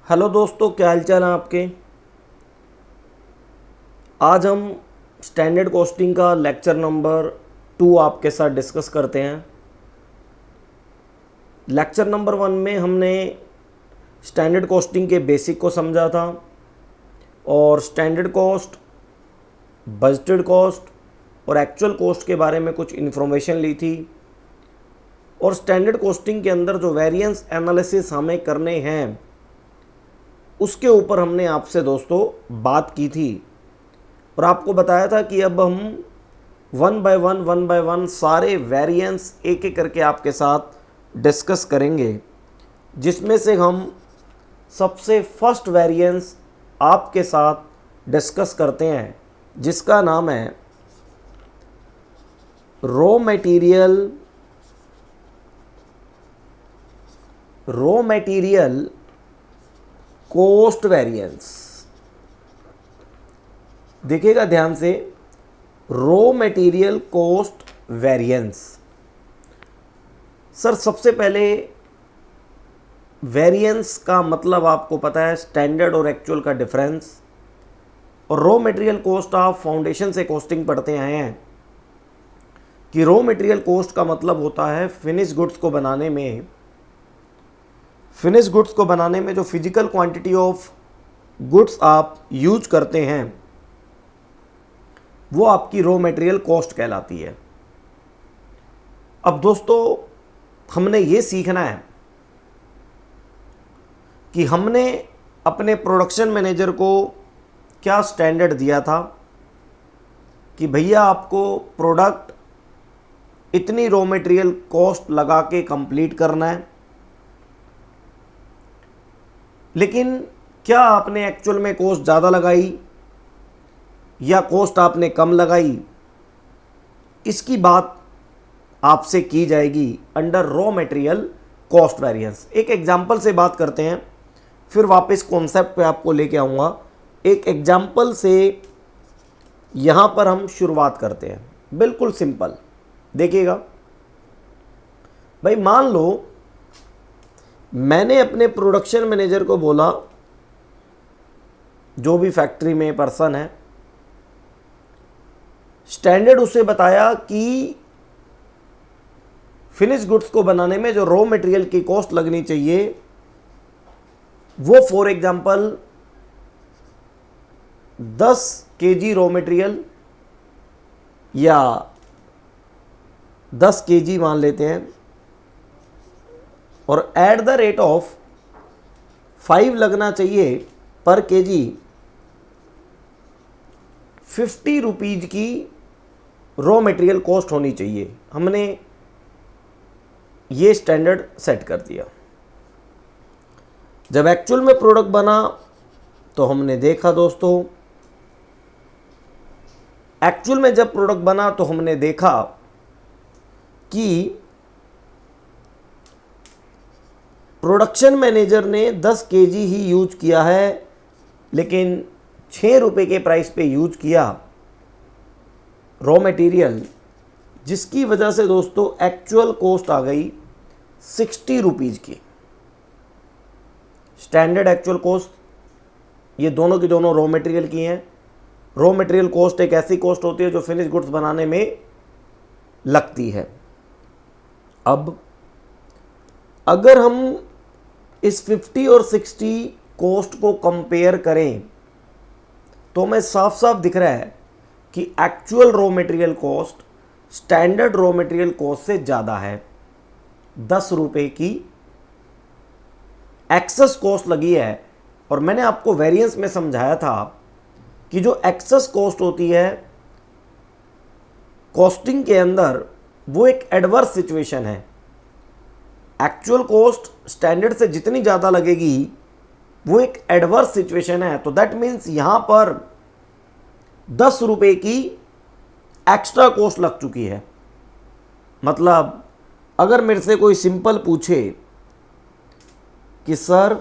Hello दोस्तों, क्या हालचाल है आपके। आज हम स्टैंडर्ड कॉस्टिंग का लेक्चर नंबर 2 आपके साथ डिस्कस करते हैं। लेक्चर नंबर 1 में हमने स्टैंडर्ड कॉस्टिंग के बेसिक को समझा था और स्टैंडर्ड कॉस्ट, बजटेड कॉस्ट और एक्चुअल कॉस्ट के बारे में कुछ इन्फॉर्मेशन ली थी। और स्टैंडर्ड कॉस्टिंग के अंदर जो वेरिएंस एनालिसिस हमें करने हैं उसके ऊपर हमने आपसे दोस्तों बात की थी और आपको बताया था कि अब हम वन बाय वन सारे वेरिएंस एक एक करके आपके साथ डिस्कस करेंगे, जिसमें से हम सबसे फर्स्ट वेरिएंस आपके साथ डिस्कस करते हैं, जिसका नाम है रॉ मटेरियल कॉस्ट वेरिएंस। देखिएगा ध्यान से, raw material cost variance. Sir सबसे पहले वेरिएंस का मतलब आपको पता है, स्टैंडर्ड और एक्चुअल का डिफरेंस। और रॉ मटेरियल कॉस्ट आप फाउंडेशन से कॉस्टिंग पढ़ते आए हैं कि रॉ मटेरियल कॉस्ट का मतलब होता है फिनिश गुड्स को बनाने में जो फिजिकल क्वांटिटी ऑफ गुड्स आप यूज करते हैं वो आपकी रॉ मटेरियल कॉस्ट कहलाती है। अब दोस्तों हमने ये सीखना है कि हमने अपने प्रोडक्शन मैनेजर को क्या स्टैंडर्ड दिया था कि भैया आपको प्रोडक्ट इतनी रॉ मटेरियल कॉस्ट लगा के कंप्लीट करना है, लेकिन क्या आपने एक्चुअल में कॉस्ट ज़्यादा लगाई या कॉस्ट आपने कम लगाई, इसकी बात आपसे की जाएगी under raw material cost variance. एक एग्जांपल से बात करते हैं, फिर वापस कॉन्सेप्ट पे आपको लेके आऊँगा। एक एग्जांपल से यहाँ पर हम शुरुआत करते हैं, बिल्कुल सिंपल। देखिएगा भाई, मान लो मैंने अपने प्रोडक्शन मैनेजर को बोला, जो भी फैक्ट्री में पर्सन है, स्टैंडर्ड उसे बताया कि फिनिश गुड्स को बनाने में जो रॉ मटेरियल की कॉस्ट लगनी चाहिए वो for example 10 KG raw material या 10 केजी मान लेते हैं, और एट द रेट ऑफ 5 लगना चाहिए पर केजी 50 रुपीज़ की रॉ मटेरियल कॉस्ट होनी चाहिए। हमने ये स्टैंडर्ड सेट कर दिया। जब एक्चुअल में प्रोडक्ट बना तो हमने देखा दोस्तों, एक्चुअल में जब प्रोडक्ट बना तो हमने देखा कि प्रोडक्शन मैनेजर ने 10 केजी ही यूज किया है, लेकिन 6 रुपये के प्राइस पे यूज किया रॉ मटेरियल, जिसकी वजह से दोस्तों एक्चुअल कॉस्ट आ गई 60 रुपीज़ की। स्टैंडर्ड एक्चुअल कॉस्ट ये दोनों की दोनों रॉ मटेरियल की हैं। रॉ मटेरियल कॉस्ट एक ऐसी कॉस्ट होती है जो फिनिश गुड्स बनाने में लगती है। अब अगर हम इस 50 और 60 कॉस्ट को कंपेयर करें तो हमें साफ साफ दिख रहा है कि actual raw material cost standard raw material cost से ज़्यादा है। 10 रुपये की एक्सेस कॉस्ट लगी है। और मैंने आपको वेरिएंस में समझाया था कि जो एक्सेस कॉस्ट होती है कॉस्टिंग के अंदर वो एक एडवर्स सिचुएशन है। एक्चुअल कॉस्ट स्टैंडर्ड से जितनी ज़्यादा लगेगी वो एक एडवर्स सिचुएशन है। तो दैट मीन्स यहाँ पर 10 रुपये की एक्स्ट्रा कॉस्ट लग चुकी है। मतलब अगर मेरे से कोई सिंपल पूछे कि सर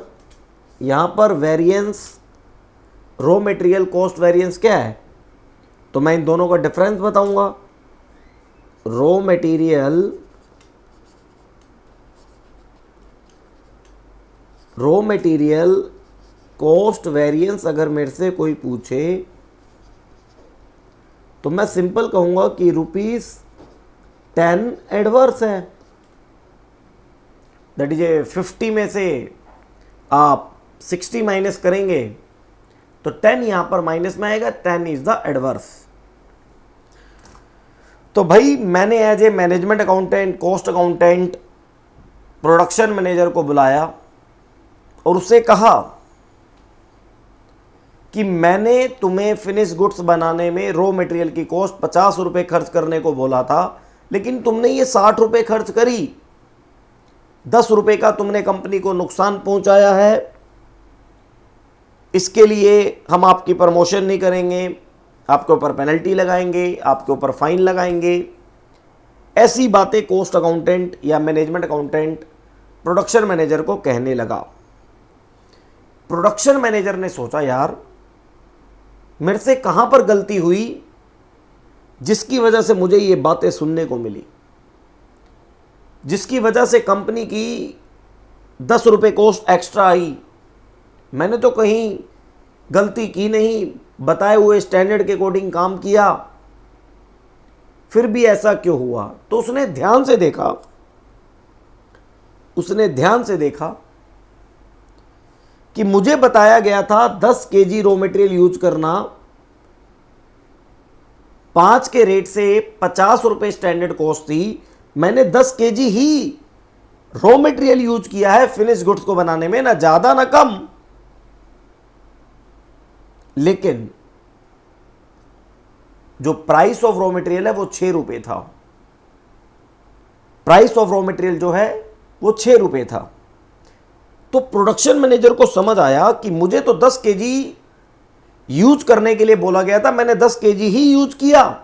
यहाँ पर variance raw material cost variance क्या है, तो मैं इन दोनों का डिफरेंस बताऊंगा। रॉ मटेरियल कॉस्ट वेरिएंस अगर मेरे से कोई पूछे तो मैं सिंपल कहूंगा कि ₹10 एडवर्स है। दैट इज 50 में से आप 60 माइनस करेंगे तो 10 यहां पर माइनस में आएगा, 10 इज द एडवर्स। तो भाई मैंने as a management accountant, cost accountant, production manager को बुलाया और उससे कहा कि मैंने तुम्हें फिनिश गुड्स बनाने में रॉ मटेरियल की कॉस्ट 50 रुपये खर्च करने को बोला था, लेकिन तुमने ये 60 रुपये खर्च करी, 10 रुपये का तुमने कंपनी को नुकसान पहुंचाया है। इसके लिए हम आपकी प्रमोशन नहीं करेंगे, आपके ऊपर पेनल्टी लगाएंगे, आपके ऊपर फाइन लगाएंगे। ऐसी बातें कॉस्ट अकाउंटेंट या मैनेजमेंट अकाउंटेंट प्रोडक्शन मैनेजर को कहने लगा। प्रोडक्शन मैनेजर ने सोचा यार मेरे से कहां पर गलती हुई जिसकी वजह से मुझे ये बातें सुनने को मिली, जिसकी वजह से कंपनी की 10 रुपये कॉस्ट एक्स्ट्रा आई। मैंने तो कहीं गलती की नहीं, बताए हुए स्टैंडर्ड के अकॉर्डिंग काम किया, फिर भी ऐसा क्यों हुआ। तो उसने ध्यान से देखा कि मुझे बताया गया था 10 केजी रॉ मटेरियल यूज करना, 5 के रेट से 50 रुपए स्टैंडर्ड कॉस्ट थी। मैंने 10 केजी ही रॉ मटेरियल यूज किया है फिनिश गुड्स को बनाने में, ना ज्यादा ना कम। लेकिन जो प्राइस ऑफ रॉ मटेरियल है वो 6 रुपए था। प्राइस ऑफ रॉ मटेरियल जो है वो 6 रुपए था। तो प्रोडक्शन मैनेजर को समझ आया कि मुझे तो 10 केजी यूज करने के लिए बोला गया था, मैंने 10 केजी ही यूज किया,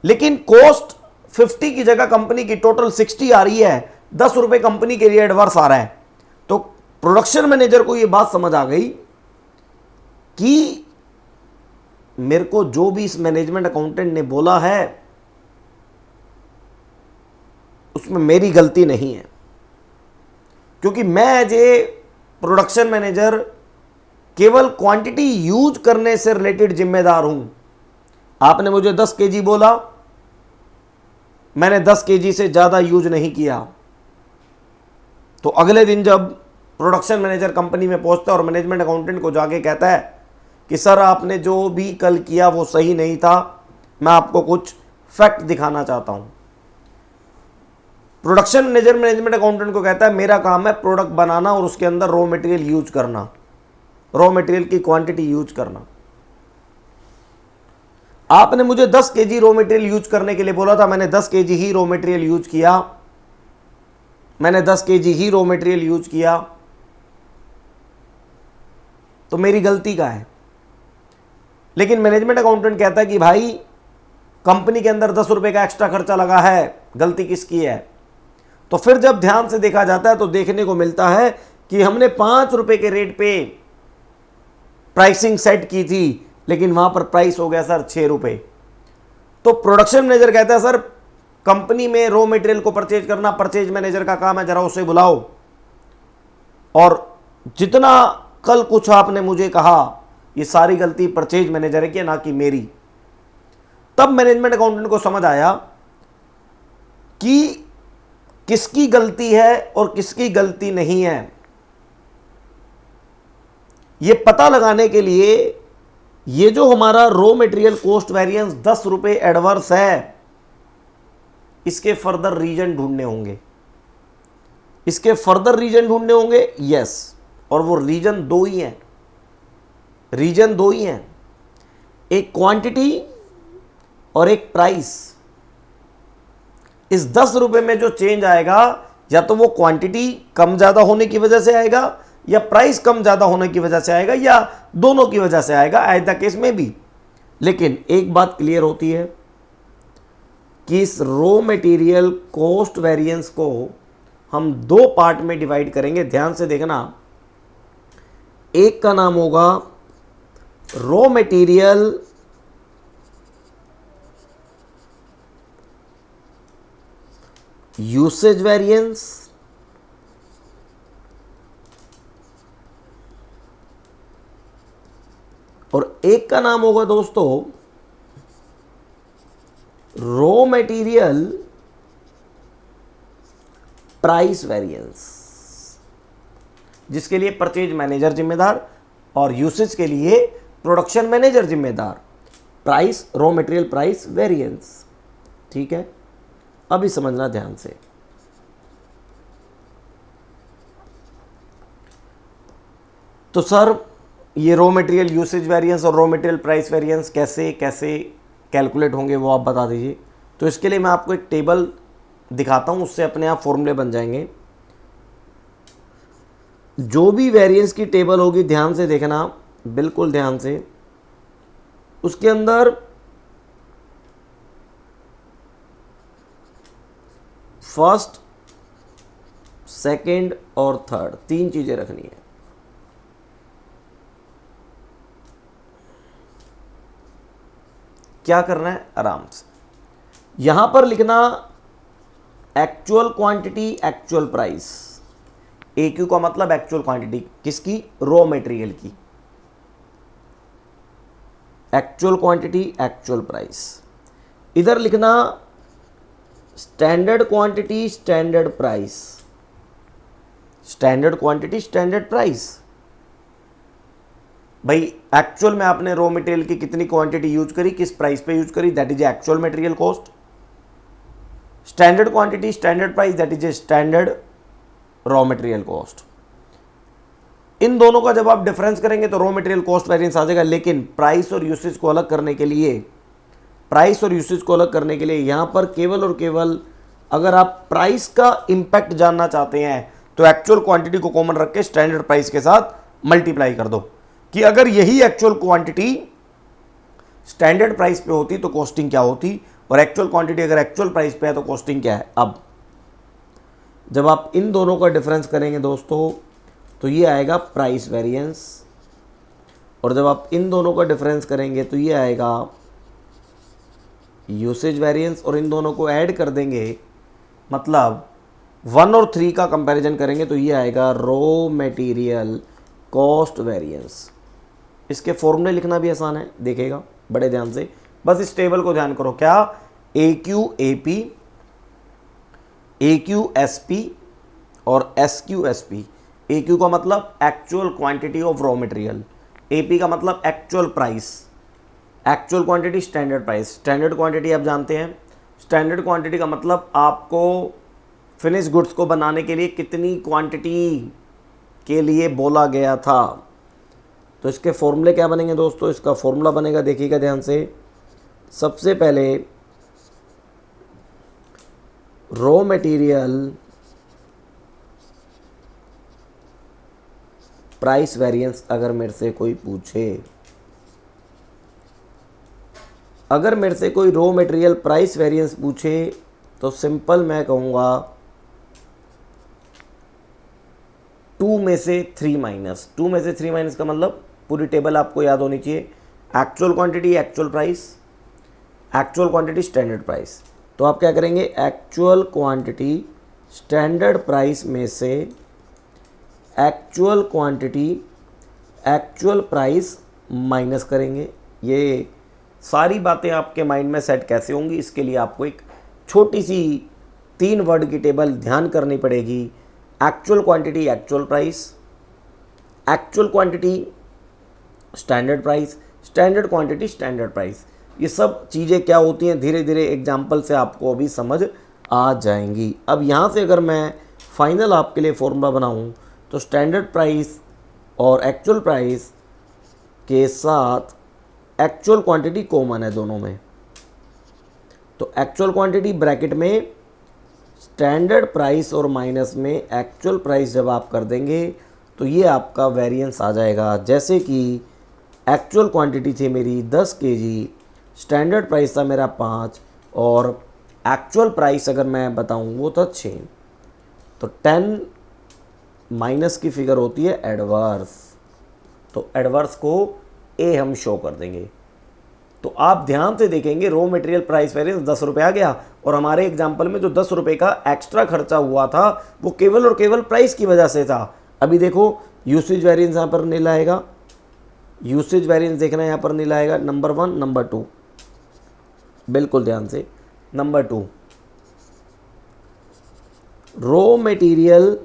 लेकिन कॉस्ट 50 की जगह कंपनी की टोटल 60 आ रही है, 10 रुपए कंपनी के लिए एडवर्स आ रहा है। तो प्रोडक्शन मैनेजर को यह बात समझ आ गई कि मेरे को जो भी इस मैनेजमेंट अकाउंटेंट ने बोला है उसमें मेरी गलती नहीं है, क्योंकि मैं एज ए प्रोडक्शन मैनेजर केवल क्वांटिटी यूज करने से रिलेटेड जिम्मेदार हूं। आपने मुझे 10 केजी बोला, मैंने 10 केजी से ज्यादा यूज नहीं किया। तो अगले दिन जब प्रोडक्शन मैनेजर कंपनी में पहुंचता है और मैनेजमेंट अकाउंटेंट को जाके कहता है कि सर आपने जो भी कल किया वो सही नहीं था, मैं आपको कुछ फैक्ट दिखाना चाहता हूं। प्रोडक्शन मैनेजर मैनेजमेंट अकाउंटेंट को कहता है मेरा काम है प्रोडक्ट बनाना और उसके अंदर रॉ मटेरियल यूज करना, रॉ मटेरियल की क्वांटिटी यूज करना। आपने मुझे 10 केजी रॉ मटेरियल यूज करने के लिए बोला था, मैंने 10 केजी ही रॉ मटेरियल यूज किया, मैंने 10 केजी ही रॉ मटेरियल यूज किया, तो मेरी गलती का है। लेकिन मैनेजमेंट अकाउंटेंट कहता है कि भाई कंपनी के अंदर 10 रुपए का एक्स्ट्रा खर्चा लगा है, गलती किसकी है। तो फिर जब ध्यान से देखा जाता है तो देखने को मिलता है कि हमने 5 रुपए के रेट पे प्राइसिंग सेट की थी, लेकिन वहां पर प्राइस हो गया सर 6 रुपए। तो प्रोडक्शन मैनेजर कहता है सर कंपनी में रॉ मटेरियल को परचेज करना परचेज मैनेजर का काम है, जरा उसे बुलाओ और जितना कल कुछ आपने मुझे कहा ये सारी गलती परचेज मैनेजर की, ना कि मेरी। तब मैनेजमेंट अकाउंटेंट को समझ आया कि किसकी गलती है और किसकी गलती नहीं है। यह पता लगाने के लिए ये जो हमारा रॉ मटेरियल कॉस्ट वेरिएंस 10 रुपए एडवर्स है, इसके फर्दर रीजन ढूंढने होंगे, इसके फर्दर रीजन ढूंढने होंगे। यस, और वो रीजन दो ही हैं, रीजन दो ही हैं, एक क्वांटिटी और एक प्राइस। इस 10 रुपए में जो चेंज आएगा या तो वो क्वांटिटी कम ज्यादा होने की वजह से आएगा या प्राइस कम ज्यादा होने की वजह से आएगा या दोनों की वजह से आएगा, ऐसा केस में भी। लेकिन एक बात क्लियर होती है कि इस रॉ मटेरियल कॉस्ट वेरिएंस को हम 2 पार्ट में डिवाइड करेंगे। ध्यान से देखना, एक का नाम होगा रॉ मटेरियल यूसेज वेरिएंस और एक का नाम होगा दोस्तों रॉ मटेरियल प्राइस वेरिएंस, जिसके लिए परचेज मैनेजर जिम्मेदार और यूसेज के लिए प्रोडक्शन मैनेजर जिम्मेदार। Price, raw material price variance. ठीक है, अभी समझना ध्यान से। तो सर ये रॉ मटेरियल यूसेज वेरिएंस और रॉ मटेरियल प्राइस वेरिएंस कैसे कैसे कैलकुलेट होंगे वो आप बता दीजिए। तो इसके लिए मैं आपको एक टेबल दिखाता हूं, उससे अपने आप फॉर्मूले बन जाएंगे। जो भी वेरिएंस की टेबल होगी ध्यान से देखना, बिल्कुल ध्यान से। उसके अंदर फर्स्ट, सेकंड और थर्ड 3 चीजें रखनी है। क्या करना है, आराम से यहां पर लिखना actual quantity, actual price. AQ का मतलब एक्चुअल क्वांटिटी किसकी, रॉ मटेरियल की। Actual quantity, actual price. इधर लिखना standard quantity, standard price. Standard quantity, standard price. भाई एक्चुअल में आपने रॉ मटेरियल की कितनी क्वांटिटी यूज करी, किस प्राइस पे यूज करी, that is actual material cost. Standard quantity, standard price, that is a standard raw material cost. इन दोनों का जब आप डिफरेंस करेंगे तो रॉ मटेरियल कॉस्ट वेरिएंस आ जाएगा। लेकिन प्राइस और यूसेज को अलग करने के लिए, प्राइस और यूसेज को अलग करने के लिए यहां पर केवल और केवल अगर आप प्राइस का इंपैक्ट जानना चाहते हैं तो एक्चुअल क्वांटिटी को कॉमन रख के स्टैंडर्ड प्राइस के साथ मल्टीप्लाई कर दो कि अगर यही एक्चुअल क्वांटिटी स्टैंडर्ड प्राइस पे होती तो कॉस्टिंग क्या होती, और एक्चुअल क्वांटिटी अगर एक्चुअल प्राइस पे है तो कॉस्टिंग क्या है। अब जब आप इन दोनों का डिफरेंस करेंगे दोस्तों तो ये आएगा प्राइस वेरिएंस, और जब आप इन दोनों का डिफरेंस करेंगे तो ये आएगा यूसेज वेरिएंस, और इन दोनों को ऐड कर देंगे मतलब 1 और 3 का कंपैरिजन करेंगे तो ये आएगा रॉ मटेरियल कॉस्ट वेरिएंस। इसके फॉर्मूले लिखना भी आसान है, देखिएगा बड़े ध्यान से, बस इस टेबल को ध्यान करो। क्या, AQ AP, AQ SP और SQ SP। AQ का मतलब actual quantity of raw material, AP का मतलब actual price, actual quantity standard price. Standard quantity आप जानते हैं, स्टैंडर्ड क्वांटिटी का मतलब आपको फिनिश गुड्स को बनाने के लिए कितनी क्वांटिटी के लिए बोला गया था। तो इसके फॉर्मूले क्या बनेंगे दोस्तों, इसका फॉर्मूला बनेगा, देखिएगा ध्यान से। सबसे पहले रॉ मटेरियल प्राइस वेरिएंस अगर मेरे से कोई पूछे, अगर मेरे से कोई रॉ मटेरियल प्राइस वेरिएंस पूछे तो सिंपल मैं कहूँगा 2 में से 3 माइनस। 2 में से 3 माइनस का मतलब पूरी टेबल आपको याद होनी चाहिए। Actual quantity, actual price, actual quantity, standard price. तो आप क्या करेंगे, एक्चुअल क्वांटिटी स्टैंडर्ड प्राइस में से actual quantity actual price minus करेंगे। ये सारी बातें आपके माइंड में सेट कैसे होंगी, इसके लिए आपको एक छोटी सी 3 वर्ड की टेबल ध्यान करनी पड़ेगी। Actual quantity, actual price, actual quantity, standard price, standard quantity, standard price. ये सब चीज़ें क्या होती हैं धीरे धीरे एग्जाम्पल से आपको अभी समझ आ जाएंगी। अब यहाँ से अगर मैं फाइनल आपके लिए फॉर्मूला बनाऊँ तो स्टैंडर्ड प्राइस और एक्चुअल प्राइस के साथ एक्चुअल क्वांटिटी कॉमन है दोनों में, तो एक्चुअल क्वांटिटी ब्रैकेट में स्टैंडर्ड प्राइस और माइनस में एक्चुअल प्राइस जब आप कर देंगे तो ये आपका वेरिएंस आ जाएगा। जैसे कि एक्चुअल क्वांटिटी थी मेरी 10 kg, स्टैंडर्ड प्राइस था मेरा 5 और एक्चुअल प्राइस अगर मैं बताऊं वो था 6। तो 10 माइनस की फिगर होती है एडवर्स, तो एडवर्स को ए हम शो कर देंगे। तो आप ध्यान से देखेंगे रॉ मटेरियल प्राइस वेरिएंस 10 रुपये आ गया, और हमारे एग्जाम्पल में जो 10 रुपये का एक्स्ट्रा खर्चा हुआ था वो केवल और केवल प्राइस की वजह से था। अभी देखो यूसेज वेरिएंस यहाँ पर नीला आएगा, यूसेज वेरिएंस देखना है यहाँ पर नीला आएगा, नंबर 1 नंबर 2, बिल्कुल ध्यान से। Number 2 raw material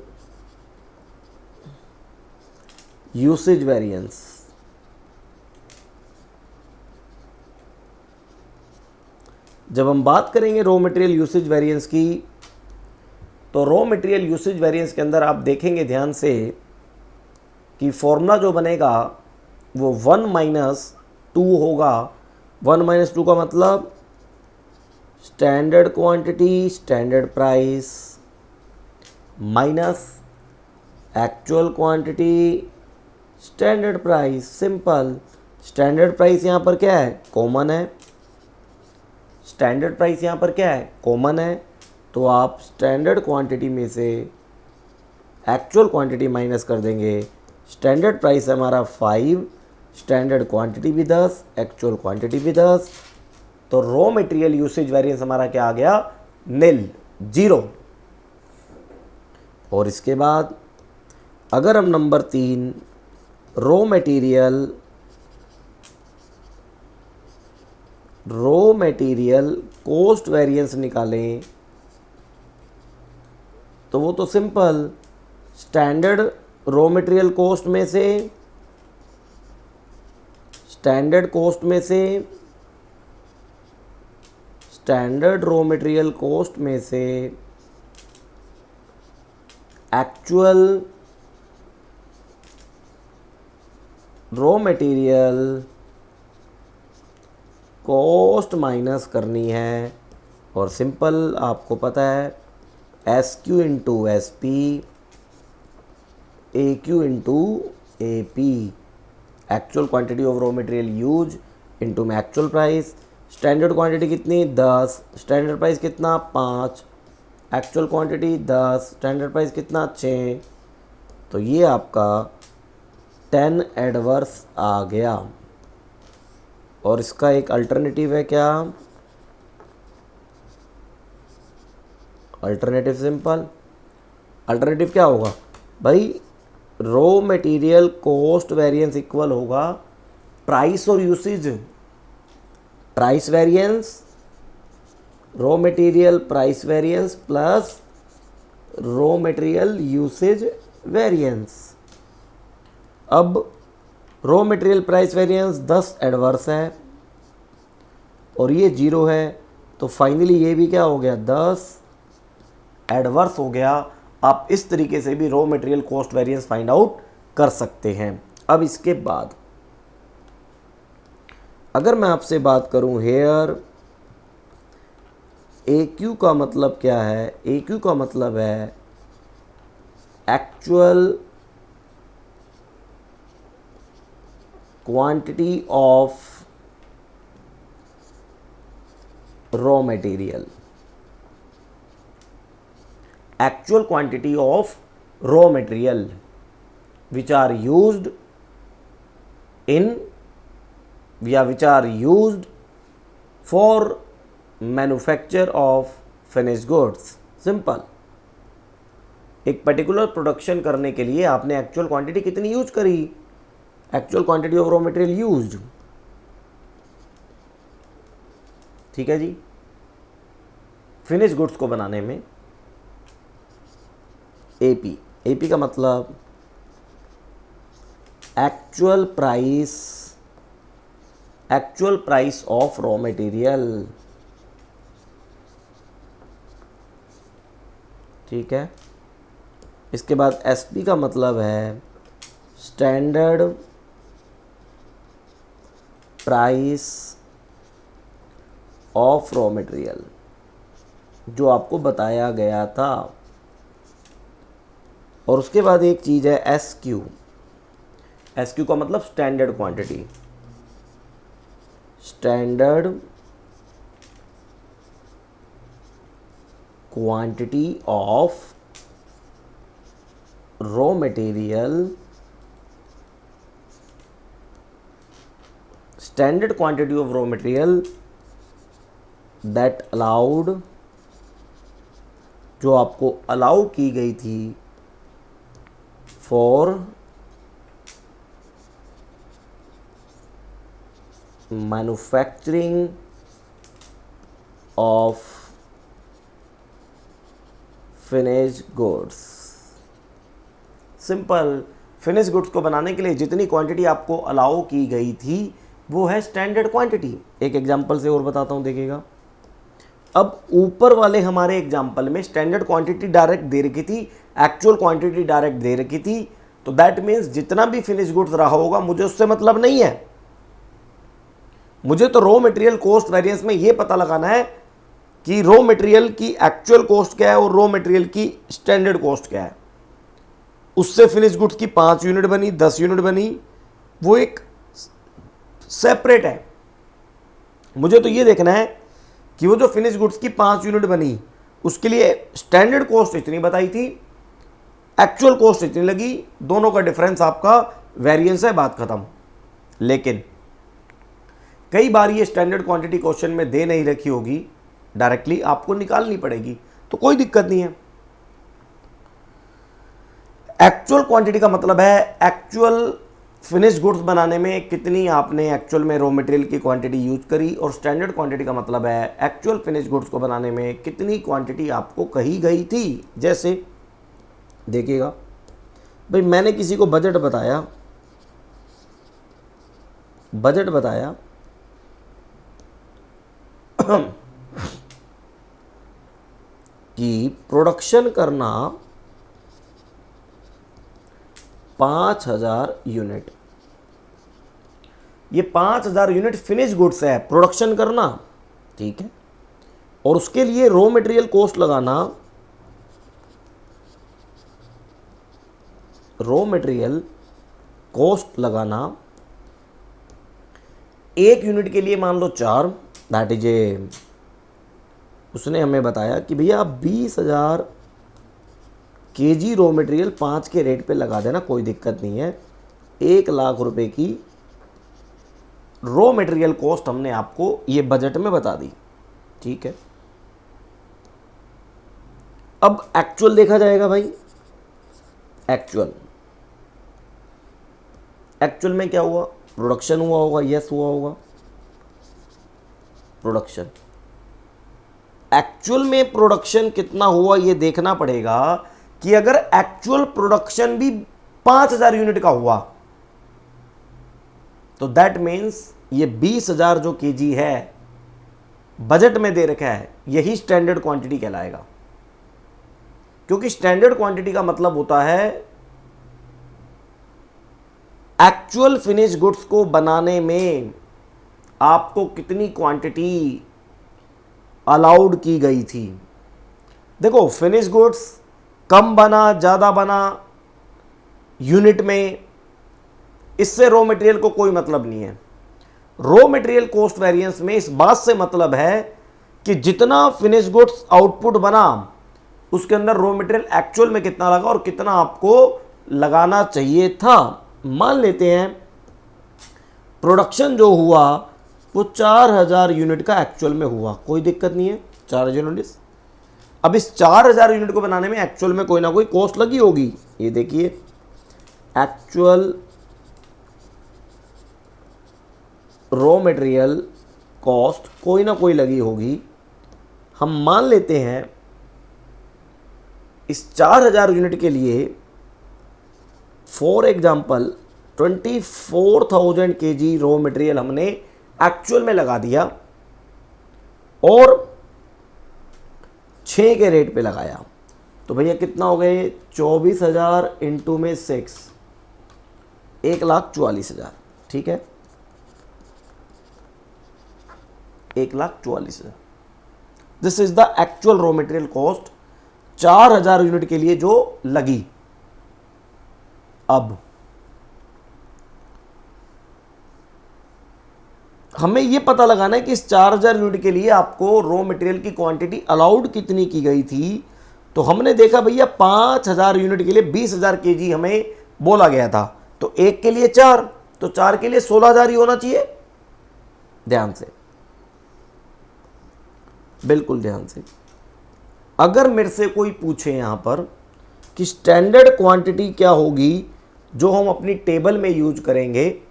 usage variance. जब हम बात करेंगे रॉ मटेरियल यूसेज वेरिएंस की, तो रॉ मटेरियल यूसेज वेरिएंस के अंदर आप देखेंगे ध्यान से कि फॉर्मूला जो बनेगा वो 1-2 होगा। 1-2 का मतलब standard quantity standard price minus actual quantity standard price. Simple. Standard price यहाँ पर क्या है, कॉमन है। स्टैंडर्ड प्राइस यहाँ पर क्या है, कॉमन है। तो आप स्टैंडर्ड क्वांटिटी में से एक्चुअल क्वांटिटी माइनस कर देंगे। स्टैंडर्ड प्राइस हमारा 5, स्टैंडर्ड क्वांटिटी भी 10, एक्चुअल क्वांटिटी भी 10। तो रॉ मटेरियल यूसेज वेरिएंस हमारा क्या आ गया, निल, 0। और इसके बाद अगर हम number 3 raw material cost variance निकालें, तो वो तो simple, standard raw material cost में से स्टैंडर्ड रॉ मटेरियल कॉस्ट में से actual raw material cost minus करनी है। और सिंपल आपको पता है, SQ into SP, AQ into AP, actual quantity of raw material use into में एक्चुअल प्राइस। स्टैंडर्ड क्वांटिटी कितनी, 10, स्टैंडर्ड प्राइस कितना, 5, एक्चुअल क्वांटिटी 10, स्टैंडर्ड प्राइस कितना, 6। तो ये आपका 10 एडवर्स आ गया। और इसका एक अल्टरनेटिव है क्या, अल्टरनेटिव सिंपल। अल्टरनेटिव क्या होगा भाई, raw material cost variance equal होगा प्राइस और usage, price variance, raw material price variance plus raw material usage variance. अब raw material price variance 10 adverse है और ये 0 है, तो फाइनली ये भी क्या हो गया, 10 एडवर्स हो गया। आप इस तरीके से भी raw material cost variance find out कर सकते हैं। अब इसके बाद अगर मैं आपसे बात करूं हेयर, AQ का मतलब क्या है, AQ का मतलब है actual quantity of raw material, actual quantity of raw material which are used for manufacture of finished goods। Simple, एक पर्टिकुलर प्रोडक्शन करने के लिए आपने एक्चुअल क्वांटिटी कितनी यूज करी, actual quantity of raw material used. ठीक है जी। फिनिश गुड्स को बनाने में AP का मतलब actual price of raw material. ठीक है। इसके बाद SP का मतलब है standard price of raw material, जो आपको बताया गया था। और उसके बाद एक चीज़ है SQ का मतलब standard quantity, standard quantity of raw material, standard quantity of raw material that allowed, जो आपको अलाउ की गई थी for manufacturing of finish goods. Simple, finish goods को बनाने के लिए जितनी क्वांटिटी आपको अलाउ की गई थी वो है स्टैंडर्ड क्वांटिटी। एक एग्जांपल से और बताता हूं, देखिएगा। अब ऊपर वाले हमारे एग्जांपल में स्टैंडर्ड क्वांटिटी डायरेक्ट दे रखी थी, एक्चुअल क्वांटिटी डायरेक्ट दे रखी थी, तो दैट मीन्स जितना भी फिनिश गुड्स रहा होगा मुझे उससे मतलब नहीं है। मुझे तो रॉ मटेरियल कॉस्ट वेरिएंस में ये पता लगाना है कि रॉ मटेरियल की एक्चुअल कॉस्ट क्या है और रॉ मटेरियल की स्टैंडर्ड कॉस्ट क्या है। उससे फिनिश गुड्स की 5 यूनिट बनी, 10 यूनिट बनी, वो एक सेपरेट है। मुझे तो ये देखना है कि वो जो फिनिश गुड्स की 5 यूनिट बनी उसके लिए स्टैंडर्ड कॉस्ट इतनी बताई थी, एक्चुअल कॉस्ट इतनी लगी, दोनों का डिफरेंस आपका वेरिएंस है, बात खत्म। लेकिन कई बार ये स्टैंडर्ड क्वांटिटी क्वेश्चन में दे नहीं रखी होगी, डायरेक्टली आपको निकालनी पड़ेगी, तो कोई दिक्कत नहीं है। एक्चुअल क्वांटिटी का मतलब है एक्चुअल फिनिश गुड्स बनाने में कितनी आपने एक्चुअल में रॉ मटेरियल की क्वांटिटी यूज करी, और स्टैंडर्ड क्वांटिटी का मतलब है एक्चुअल फिनिश गुड्स को बनाने में कितनी क्वांटिटी आपको कही गई थी। जैसे देखिएगा भाई, मैंने किसी को बजट बताया कि प्रोडक्शन करना 5000 यूनिट। ये 5000 यूनिट फिनिश गुड्स है प्रोडक्शन करना, ठीक है। और उसके लिए रॉ मटेरियल कॉस्ट लगाना, एक यूनिट के लिए मान लो 4, दैट इज ए, उसने हमें बताया कि भैया 20,000 केजी रॉ मटेरियल 5 के रेट पे लगा देना, कोई दिक्कत नहीं है। 1 लाख रुपए की रॉ मटेरियल कॉस्ट हमने आपको ये बजट में बता दी, ठीक है। अब एक्चुअल देखा जाएगा भाई। एक्चुअल में क्या हुआ? प्रोडक्शन हुआ होगा, यस हुआ होगा, प्रोडक्शन। एक्चुअल में प्रोडक्शन कितना हुआ ये देखना पड़ेगा कि अगर एक्चुअल प्रोडक्शन भी 5000 यूनिट का हुआ तो दैट मीन्स ये 20,000 जो केजी है बजट में दे रखा है, यही स्टैंडर्ड क्वांटिटी कहलाएगा। क्योंकि स्टैंडर्ड क्वांटिटी का मतलब होता है एक्चुअल फिनिश गुड्स को बनाने में आपको कितनी क्वांटिटी अलाउड की गई थी। देखो, फिनिश गुड्स कम बना ज़्यादा बना यूनिट में, इससे रॉ मटेरियल को कोई मतलब नहीं है। रॉ मटेरियल कॉस्ट वेरिएंस में इस बात से मतलब है कि जितना फिनिश गुड्स आउटपुट बना उसके अंदर रॉ मटेरियल एक्चुअल में कितना लगा और कितना आपको लगाना चाहिए था। मान लेते हैं प्रोडक्शन जो हुआ वो 4000 यूनिट का एक्चुअल में हुआ, कोई दिक्कत नहीं है, 4000 यूनिट। अब इस 4000 यूनिट को बनाने में एक्चुअल में कोई ना कोई कॉस्ट लगी होगी। ये देखिए, एक्चुअल रॉ मटेरियल कॉस्ट कोई ना कोई लगी होगी। हम मान लेते हैं इस 4000 यूनिट के लिए for example 24,000 KG raw material हमने एक्चुअल में लगा दिया और 6 के रेट पे लगाया, तो भैया कितना हो गए? 24,000 इंटू में 6, 1,44,000, ठीक है, 1,44,000। This is the actual raw material cost 4000 unit के लिए जो लगी। अब हमें यह पता लगाना है कि इस 4000 यूनिट के लिए आपको रॉ मटेरियल की क्वांटिटी अलाउड कितनी की गई थी। तो हमने देखा भैया 5000 यूनिट के लिए 20,000 केजी हमें बोला गया था, तो एक के लिए 4, तो 4 के लिए 16,000 ही होना चाहिए। ध्यान से, बिल्कुल ध्यान से। अगर मेरे से कोई पूछे यहां पर कि स्टैंडर्ड क्वांटिटी क्या होगी जो हम अपनी टेबल में यूज करेंगे,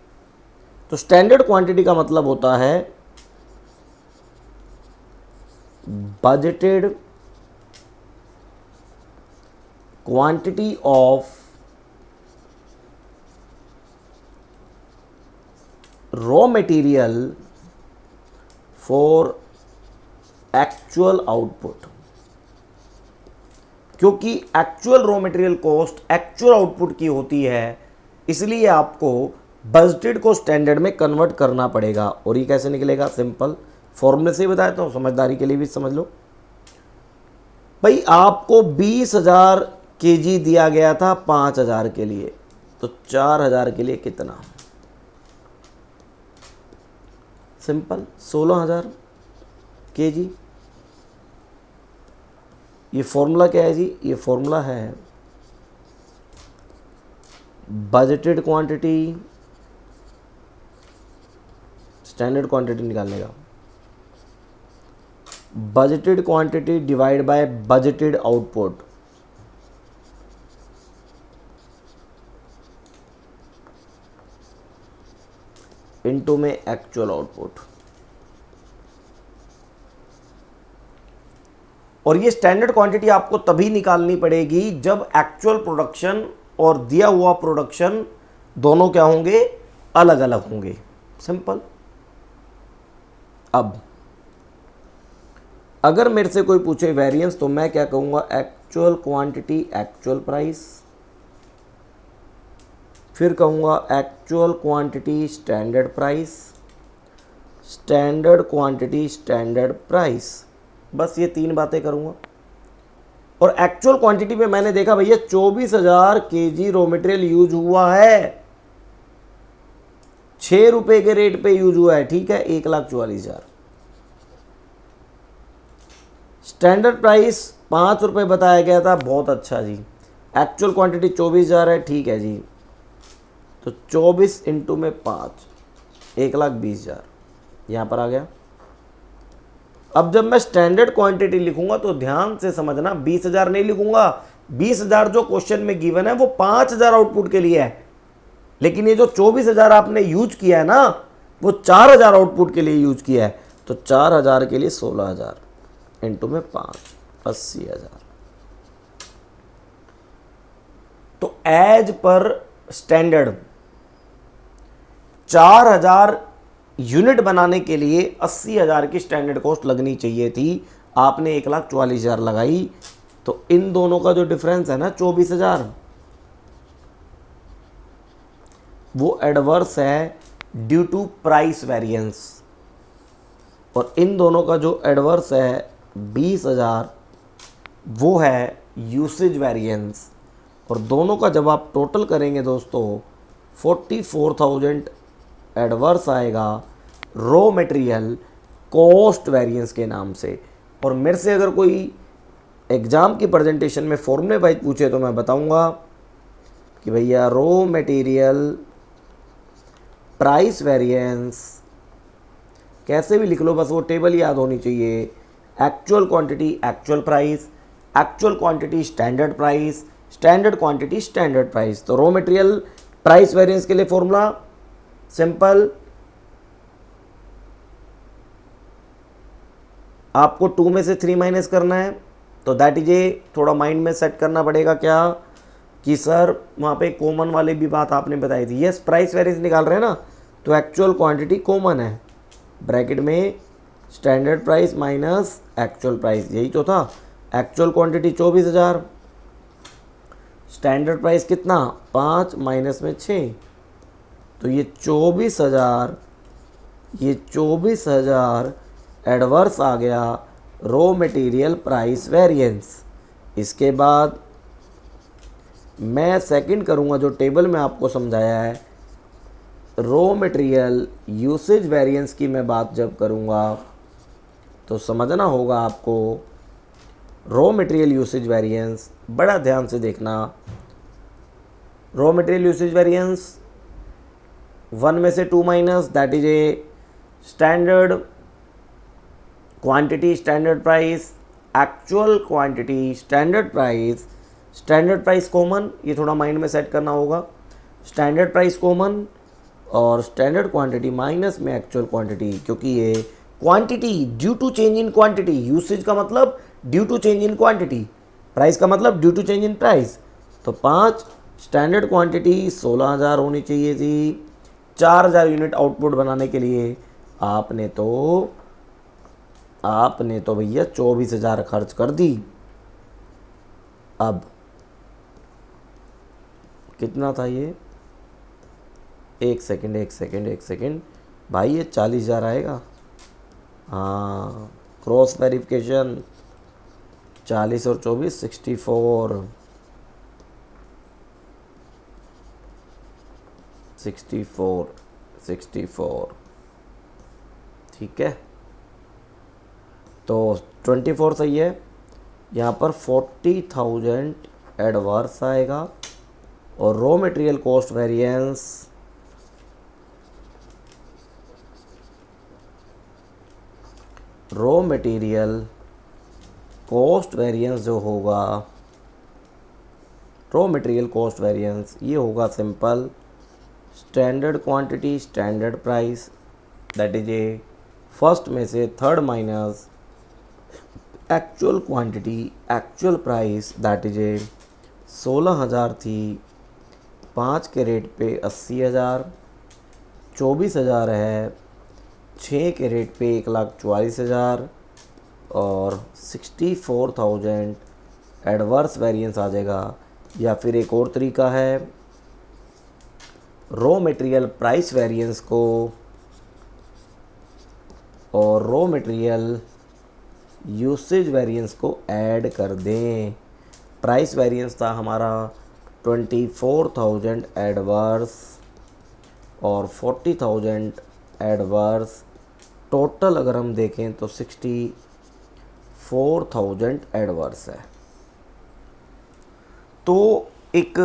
तो स्टैंडर्ड क्वांटिटी का मतलब होता है budgeted quantity of raw material for actual output. क्योंकि actual raw material cost actual output की होती है, इसलिए आपको बजटेड को स्टैंडर्ड में कन्वर्ट करना पड़ेगा। और ये कैसे निकलेगा? सिंपल फॉर्मूले से ही बताता हूँ, समझदारी के लिए भी समझ लो। भाई आपको 20,000 केजी दिया गया था 5,000 के लिए, तो 4,000 के लिए कितना? Simple 16,000 KG. ये फॉर्मूला क्या है जी? ये फॉर्मूला है बजटेड क्वांटिटी स्टैंडर्ड क्वांटिटी निकालने का, budgeted quantity divide by budgeted output. Into में एक्चुअल आउटपुट। और ये स्टैंडर्ड क्वांटिटी आपको तभी निकालनी पड़ेगी जब एक्चुअल प्रोडक्शन और दिया हुआ प्रोडक्शन दोनों क्या होंगे? अलग अलग होंगे। सिंपल। अब अगर मेरे से कोई पूछे वेरिएंस, तो मैं क्या कहूंगा? एक्चुअल क्वांटिटी एक्चुअल प्राइस, फिर कहूंगा actual quantity standard price, standard quantity standard price. बस ये 3 बातें करूंगा। और एक्चुअल क्वांटिटी में मैंने देखा भैया 24,000 केजी रॉ मटेरियल यूज हुआ है, 6 रुपए के रेट पे यूज हुआ है, ठीक है, 1,44,000। स्टैंडर्ड प्राइस 5 रुपए बताया गया था, बहुत अच्छा जी। एक्चुअल क्वांटिटी 24,000 है, ठीक है जी। तो 24 इंटू में 5, 1,20,000 यहां पर आ गया। अब जब मैं स्टैंडर्ड क्वांटिटी लिखूंगा तो ध्यान से समझना, 20,000 नहीं लिखूंगा। 20,000 जो क्वेश्चन में गिवन है वो 5,000 आउटपुट के लिए है, लेकिन ये जो 24,000 आपने यूज किया है ना, वो 4,000 आउटपुट के लिए यूज किया है। तो 4,000 के लिए 16,000 इंटू में 5, 80,000। तो एज पर स्टैंडर्ड 4,000 यूनिट बनाने के लिए 80,000 की स्टैंडर्ड कॉस्ट लगनी चाहिए थी, आपने 1,44,000 लगाई। तो इन दोनों का जो डिफरेंस है ना 24,000, वो एडवर्स है ड्यू टू प्राइस वेरिएंस। और इन दोनों का जो एडवर्स है 20,000, वो है यूसेज वेरिएंस। और दोनों का जब आप टोटल करेंगे दोस्तों 44,000 एडवर्स आएगा रॉ मटेरियल कॉस्ट वेरिएंस के नाम से। और मेरे से अगर कोई एग्जाम की प्रेजेंटेशन में फॉर्मूले वाइज पूछे तो मैं बताऊंगा कि भैया रॉ मटेरियल प्राइस वेरिएंस, कैसे भी लिख लो, बस वो टेबल याद होनी चाहिए। Actual quantity actual price, actual quantity standard price, standard quantity standard price. तो रॉ मटेरियल प्राइस वेरिएंस के लिए फॉर्मूला सिंपल, आपको 2 में से 3 माइनस करना है। तो दैट इज ए, थोड़ा माइंड में सेट करना पड़ेगा क्या कि सर वहाँ पे कॉमन वाली भी बात आपने बताई थी। यस, प्राइस वेरिएंस निकाल रहे हैं ना, तो एक्चुअल क्वांटिटी कॉमन है, ब्रैकेट में standard price minus actual price, यही तो था। एक्चुअल क्वांटिटी 24,000, स्टैंडर्ड प्राइस कितना? 5 माइनस में 6, तो ये 24,000, ये 24,000 एडवर्स आ गया रॉ मटेरियल प्राइस वेरिएंस। इसके बाद मैं सेकंड करूंगा, जो टेबल में आपको समझाया है, रॉ मटेरियल यूसेज वेरिएंस की मैं बात जब करूंगा तो समझना होगा आपको रॉ मटेरियल यूसेज वेरिएंस, बड़ा ध्यान से देखना। रॉ मटेरियल यूसेज वेरिएंस 1 में से 2 minus, that is a standard quantity standard price, actual quantity standard price, standard price common, ये थोड़ा माइंड में सेट करना होगा। स्टैंडर्ड प्राइस कॉमन और स्टैंडर्ड क्वांटिटी माइनस में एक्चुअल क्वांटिटी, क्योंकि ये quantity due to change in quantity, usage का मतलब due to change in quantity, price का मतलब due to change in price. तो 5 स्टैंडर्ड क्वांटिटी 16,000 होनी चाहिए थी। 4,000 यूनिट आउटपुट बनाने के लिए आपने तो भैया 24,000 खर्च कर दी। अब कितना था ये? एक सेकंड भाई, ये 40,000 आएगा। हाँ, क्रॉस वेरिफिकेशन, 40 और 24 64। ठीक है, तो 24 सही है। यहाँ पर 40,000 एडवर्स आएगा और रॉ मटेरियल कॉस्ट वेरिएंस जो होगा, रॉ मटेरियल कॉस्ट वेरिएंस ये होगा simple, standard quantity standard price that is A first में से third minus actual quantity actual price that is ए 16,000 थी, 5 के रेट पे 80,000, 24,000 है, 6 के रेट पे 1,44,000 और 64,000 एडवर्स वेरिएंस आ जाएगा। या फिर एक और तरीका है, रॉ मटेरियल प्राइस वेरिएंस को और रॉ मटेरियल यूसेज वेरिएंस को ऐड कर दें। प्राइस वेरिएंस था हमारा 24,000 एडवर्स और 40,000 एडवर्स, टोटल अगर हम देखें तो 64,000 एडवर्स है। तो एक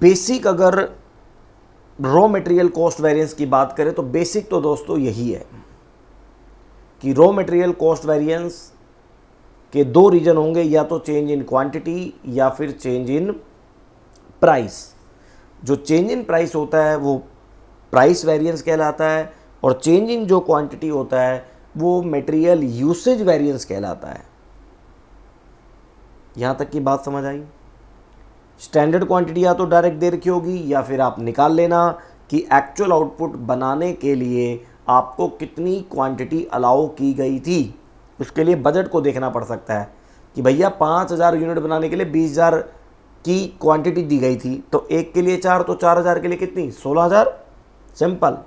बेसिक अगर रॉ मटेरियल कॉस्ट वेरिएंस की बात करें तो बेसिक तो दोस्तों यही है कि रॉ मटेरियल कॉस्ट वेरिएंस के 2 रीजन होंगे, या तो चेंज इन क्वांटिटी या फिर चेंज इन प्राइस। जो चेंज इन प्राइस होता है वो प्राइस वेरिएंस कहलाता है और चेंज इन जो क्वांटिटी होता है वो मटेरियल यूसेज वेरिएंस कहलाता है। यहाँ तक की बात समझ आई? स्टैंडर्ड क्वांटिटी या तो डायरेक्ट दे रखी होगी या फिर आप निकाल लेना कि एक्चुअल आउटपुट बनाने के लिए आपको कितनी क्वांटिटी अलाउ की गई थी। उसके लिए बजट को देखना पड़ सकता है कि भैया 5,000 यूनिट बनाने के लिए 20,000 की क्वांटिटी दी गई थी, तो एक के लिए 4, तो 4,000 के लिए कितनी? 16,000। सिंपल।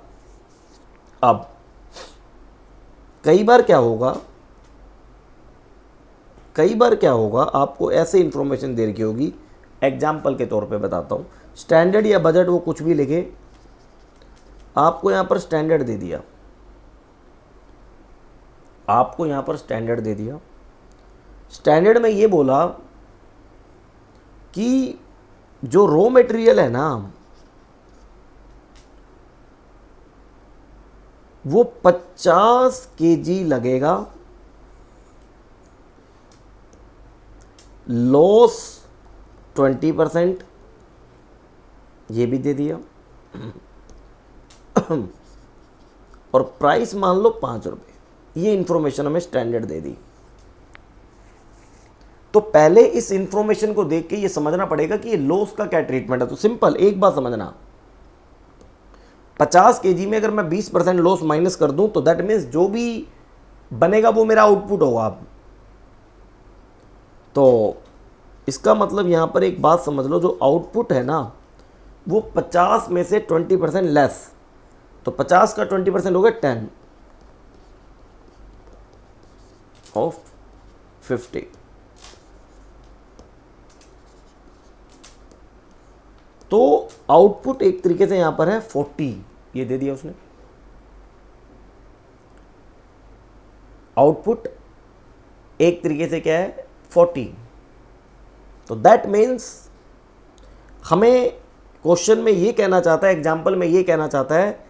अब कई बार क्या होगा आपको ऐसे इंफॉर्मेशन दे रखी होगी, एग्जाम्पल के तौर पे बताता हूँ। स्टैंडर्ड या बजट वो कुछ भी लिखे, आपको यहाँ पर स्टैंडर्ड दे दिया, स्टैंडर्ड में ये बोला कि जो रॉ मटेरियल है ना वो 50 केजी लगेगा, लॉस 20%, ये भी दे दिया और प्राइस मान लो 5 रुपये। ये इंफॉर्मेशन हमें स्टैंडर्ड दे दी। तो पहले इस इंफॉर्मेशन को देख के ये समझना पड़ेगा कि ये लॉस का क्या ट्रीटमेंट है। तो सिंपल एक बात समझना, 50 केजी में अगर मैं 20% लॉस माइनस कर दूं तो दैट मीन्स जो भी बनेगा वो मेरा आउटपुट होगा। तो इसका मतलब यहां पर एक बात समझ लो, जो आउटपुट है ना वो 50 में से 20% लेस, तो 50 का 20% हो गया 10 ऑफ 50। तो आउटपुट एक तरीके से यहां पर है 40, ये दे दिया उसने। आउटपुट एक तरीके से क्या है 40। तो दैट मीन्स हमें क्वेश्चन में ये कहना चाहता है, एग्जाम्पल में ये कहना चाहता है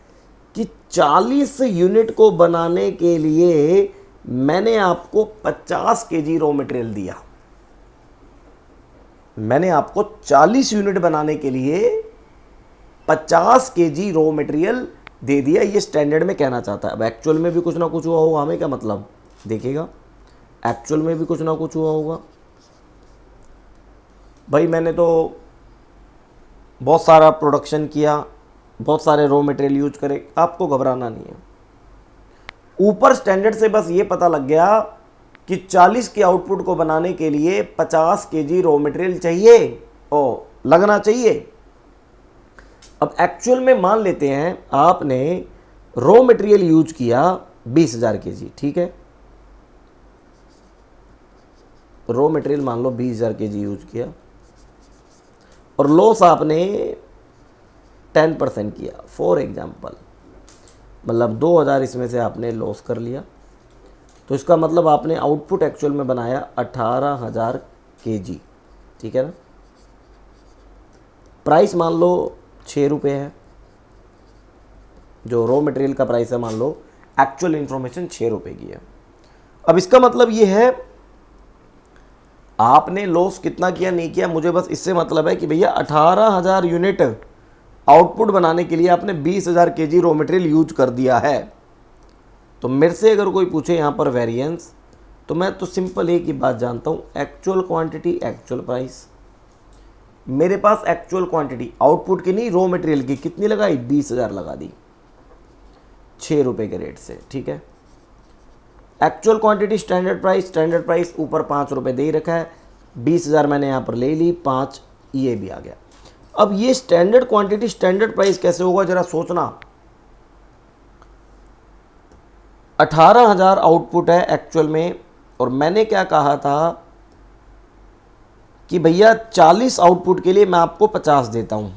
कि 40 यूनिट को बनाने के लिए मैंने आपको 50 केजी रॉ मटेरियल दिया। मैंने आपको 40 यूनिट बनाने के लिए 50 केजी रॉ मटेरियल दे दिया, ये स्टैंडर्ड में कहना चाहता है। अब एक्चुअल में भी कुछ ना कुछ हुआ होगा, हमें क्या मतलब, देखिएगा एक्चुअल में भी कुछ ना कुछ हुआ होगा। भाई मैंने तो बहुत सारा प्रोडक्शन किया, बहुत सारे रॉ मटेरियल यूज करे, आपको घबराना नहीं है। ऊपर स्टैंडर्ड से बस ये पता लग गया कि 40 के आउटपुट को बनाने के लिए 50 केजी रॉ मटेरियल चाहिए और लगना चाहिए। अब एक्चुअल में मान लेते हैं आपने रॉ मटेरियल यूज किया 20,000 केजी, ठीक है, रॉ मटेरियल मान लो 20,000 केजी यूज किया और लॉस आपने 10% किया फॉर एग्जांपल, मतलब 2,000 इसमें से आपने लॉस कर लिया, तो इसका मतलब आपने आउटपुट एक्चुअल में बनाया 18,000 केजी, ठीक है ना। प्राइस मान लो 6 रुपये है, जो रॉ मटेरियल का प्राइस है मान लो, एक्चुअल इंफॉर्मेशन 6 रुपये की है। अब इसका मतलब ये है आपने लॉस कितना किया नहीं किया, मुझे बस इससे मतलब है कि भैया 18,000 यूनिट आउटपुट बनाने के लिए आपने 20,000 केजी रॉ मटेरियल यूज कर दिया है। तो मेरे से अगर कोई पूछे यहाँ पर वेरिएंस, तो मैं तो सिंपल एक ही बात जानता हूँ, एक्चुअल क्वांटिटी एक्चुअल प्राइस। मेरे पास एक्चुअल क्वांटिटी आउटपुट की नहीं, रॉ मटेरियल की कितनी लगाई, 20,000 लगा दी 6 रुपये के रेट से, ठीक है। एक्चुअल क्वांटिटी स्टैंडर्ड प्राइस ऊपर 5 रुपये दे ही रखा है, 20,000 मैंने यहाँ पर ले ली, 5 ये भी आ गया। अब ये स्टैंडर्ड क्वांटिटी स्टैंडर्ड प्राइस कैसे होगा जरा सोचना। 18,000 आउटपुट है एक्चुअल में, और मैंने क्या कहा था कि भैया 40 आउटपुट के लिए मैं आपको 50 देता हूं,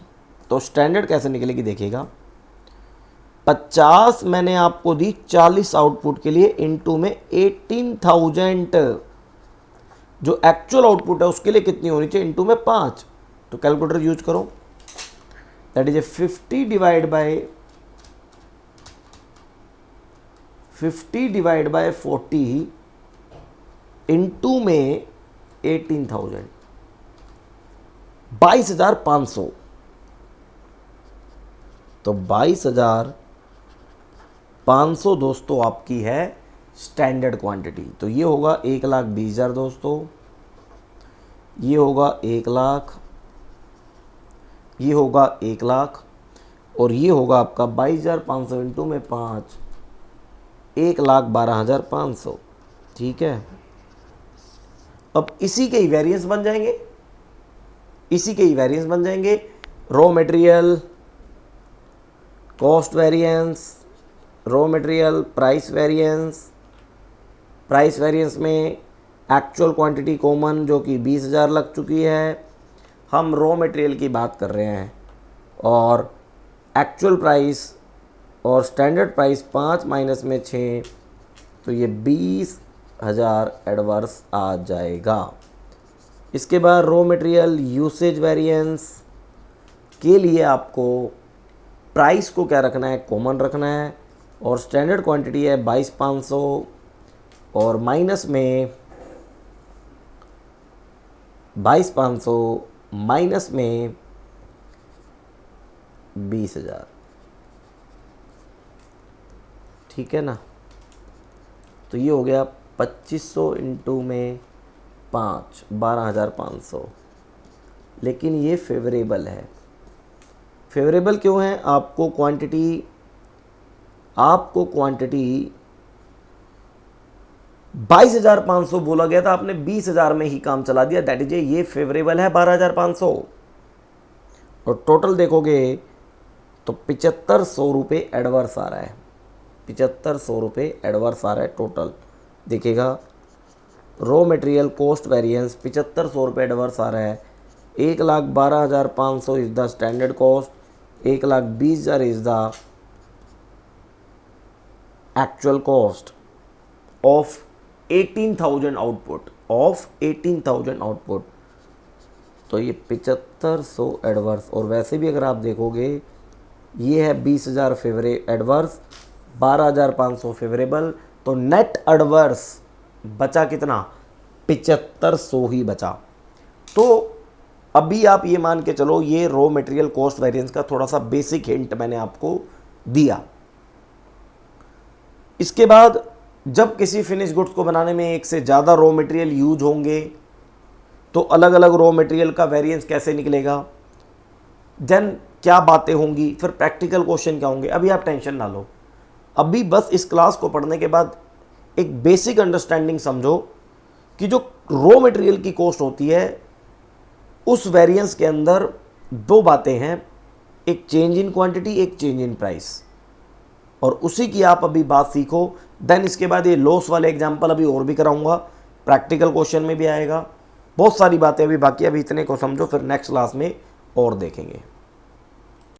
तो स्टैंडर्ड कैसे निकलेगी देखिएगा। 50 मैंने आपको दी 40 आउटपुट के लिए, इनटू में 18,000 जो एक्चुअल आउटपुट है उसके लिए कितनी होनी चाहिए, इनटू में 5। तो कैलकुलेटर यूज करो, that is A 50 divide by 40 into में 18,000, 22,500। तो 22,500 दोस्तों आपकी है स्टैंडर्ड क्वांटिटी। तो ये होगा 1,20,000 दोस्तों, ये होगा 1,00,000, ये होगा 1,00,000, और ये होगा आपका 22,500 इंटू में 5, 1,12,500, ठीक है। अब इसी के ही वेरिएंस बन जाएंगे, इसी के ही वेरिएंस बन जाएंगे, raw material cost variance, raw material price variance. Price variance में एक्चुअल क्वांटिटी कॉमन जो कि 20,000 लग चुकी है, हम रॉ मटेरियल की बात कर रहे हैं, और एक्चुअल प्राइस और स्टैंडर्ड प्राइस 5 माइनस में 6, तो ये 20,000 एडवर्स आ जाएगा। इसके बाद रॉ मटेरियल यूसेज वेरिएंस के लिए आपको प्राइस को क्या रखना है, कॉमन रखना है, और स्टैंडर्ड क्वांटिटी है 22,500, और माइनस में 22,500 माइनस में 20,000, ठीक है ना। तो ये हो गया 2500 इंटू में 5, 12,500। लेकिन ये फेवरेबल है। फेवरेबल क्यों है, आपको क्वांटिटी 22,500 बोला गया था, आपने 20,000 में ही काम चला दिया, दैट इज ये फेवरेबल है 12,500। और टोटल देखोगे तो 7,500 रुपये एडवर्स आ रहा है, 7,500 रुपये एडवर्स आ रहा है टोटल। देखिएगा रॉ मटेरियल कॉस्ट वेरिएंस 7,500 रुपये एडवर्स आ रहा है। 1,12,500 is the standard cost, 1,20,000 is the actual cost of 18,000 output, तो ये 7,500 एडवर्स। और वैसे भी अगर आप देखोगे ये है 20,000 फेवरे एडवर्स, 12,500 फेवरेबल, तो नेट एडवर्स बचा कितना, 7,500 ही बचा। तो अभी आप ये मान के चलो, ये रॉ मटेरियल कॉस्ट वेरिएंस का थोड़ा सा बेसिक हिंट मैंने आपको दिया। इसके बाद जब किसी फिनिश गुड्स को बनाने में एक से ज़्यादा रॉ मटेरियल यूज होंगे तो अलग अलग रॉ मटेरियल का वेरिएंस कैसे निकलेगा, देन क्या बातें होंगी, फिर प्रैक्टिकल क्वेश्चन क्या होंगे। अभी आप टेंशन ना लो, अभी बस इस क्लास को पढ़ने के बाद एक बेसिक अंडरस्टैंडिंग समझो कि जो रॉ मटेरियल की कॉस्ट होती है उस वेरिएंस के अंदर दो बातें हैं, एक चेंज इन क्वांटिटी, एक चेंज इन प्राइस, और उसी की आप अभी बात सीखो। देन इसके बाद ये लॉस वाले एग्जांपल अभी और भी कराऊंगा, प्रैक्टिकल क्वेश्चन में भी आएगा, बहुत सारी बातें अभी बाकी, अभी इतने को समझो, फिर नेक्स्ट क्लास में और देखेंगे।